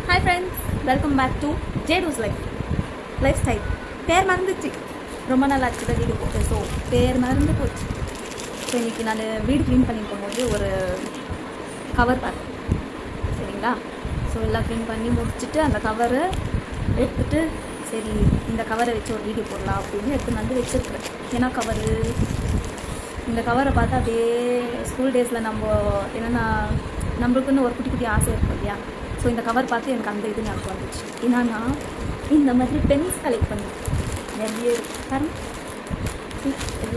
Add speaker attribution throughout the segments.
Speaker 1: Hi friends, welcome back to Jadu's Lifestyle. பேர் மறந்துச்சு, ரொம்ப நாள் ஆச்சு தான் வீடு போட்டு. ஸோ பேர் மறந்து போச்சு. ஸோ இன்றைக்கி நான் வீடு க்ளீன் பண்ணிட்டு போகும்போது ஒரு கவர் பார்த்தேன். சரிங்களா? ஸோ எல்லாம் க்ளீன் பண்ணி முடிச்சுட்டு அந்த கவரை எடுத்துகிட்டு சரி இந்த கவரை வச்சு ஒரு வீடியோ போடலாம் அப்படின்னு எடுத்து வந்து வச்சுருக்கேன். ஏன்னா இந்த கவரை பார்த்தா அப்படியே ஸ்கூல் டேஸில் நம்ம என்னென்னா நம்மளுக்குன்னு ஒரு குட்டி குட்டி ஆசை இருக்கும் இல்லையா? ஸோ இந்த கவர் பார்த்து எனக்கு அந்த இது ஞாபகம் வந்துச்சு. என்னன்னா இந்த மாதிரி பென்ஸ் கலெக்ட் பண்ணி நிறைய பாருங்க,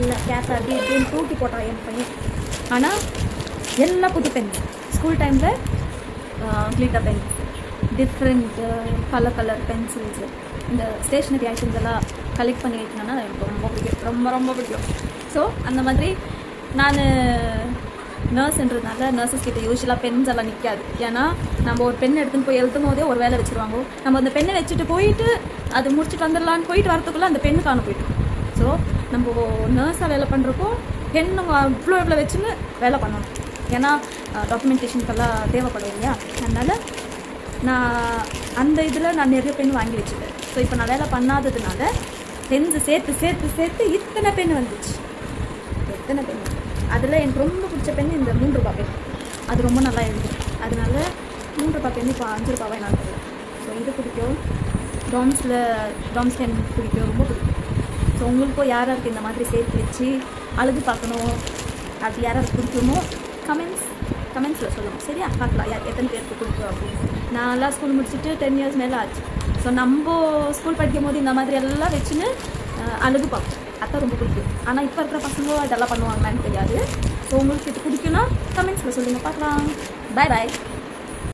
Speaker 1: எல்லா கேப்பை அப்படி இப்படின்னு தூக்கி போட்டான் என் பையன். ஆனால் எல்லா புது பென்ஸ் ஸ்கூல் டைமில் glitter pens, different colour pencils, இந்த ஸ்டேஷ்னரி ஐட்டம்ஸ் எல்லாம் கலெக்ட் பண்ணி வைக்கணும்னா எனக்கு ரொம்ப பிடிக்கும், ரொம்ப பிடிக்கும். ஸோ அந்த மாதிரி நான் நர்ஸ்ன்றதுனால நர்ஸஸ் கிட்ட யூஸ்வலாக பென்ஸ் எல்லாம் நிற்காது. ஏன்னா நம்ம ஒரு பென் எடுத்துன்னு போய் எழுத்தும் போதே ஒரு வேலை வச்சுருவாங்க. நம்ம அந்த பெண்ணை வச்சுட்டு போயிட்டு அது முடிச்சுட்டு வந்துடலான்னு போயிட்டு வரத்துக்குள்ளே அந்த பெண்ணு காண போயிடும். ஸோ நம்ம நர்ஸாக வேலை பண்ணுறப்போ பெண்ணு இவ்வளோ வச்சுன்னு வேலை பண்ணணும். ஏன்னா டாக்குமெண்டேஷனுக்கெல்லாம் தேவைப்படும் இல்லையா? அதனால் நான் அந்த இதில் நான் நிறைய பெண் வாங்கி வச்சுட்டேன். ஸோ இப்போ நான் வேலை பண்ணாததுனால பென்ஸு சேர்த்து இத்தனை பெண் வந்துச்சு. எத்தனை பெண்? அதில் எனக்கு ரொம்ப பிடிச்ச பெண் இந்த 3 ரூபா பெண். அது ரொம்ப நல்லா எழுது. அதனால 3 ரூபா பெண் இப்போ 5 ரூபாவை நான் தருவேன். ஸோ இது பிடிக்கும். டாம்ஸ் பென் பிடிக்கும், ரொம்ப பிடிக்கும். ஸோ உங்களுக்கும் யாராருக்கு இந்த மாதிரி சேர்த்து வச்சு அழகு பார்க்கணும், அது யாராருக்கு பிடிக்குமோ கமெண்ட்ஸில் சொல்லணும். சரியா? பார்க்கலாம் எத்தனை பேருக்கு பிடிக்கும் அப்படின்னு. நான்லாம் ஸ்கூல் முடிச்சுட்டு 10 இயர்ஸ் மேலே ஆச்சு. ஸோ நம்ம ஸ்கூல் படிக்கும் போது இந்த மாதிரி எல்லாம் வச்சுன்னு அழகு பார்ப்போம். அதான் ரொம்ப பிடிக்கும். ஆனால் இப்போ இருக்கிற பசங்க அதெல்லாம் பண்ணுவாங்களான்னு தெரியாது. ஸோ உங்களுக்கு இது பிடிக்குன்னா கமெண்ட்ஸில் சொல்லுங்கள், பார்க்கலாம். பாய்.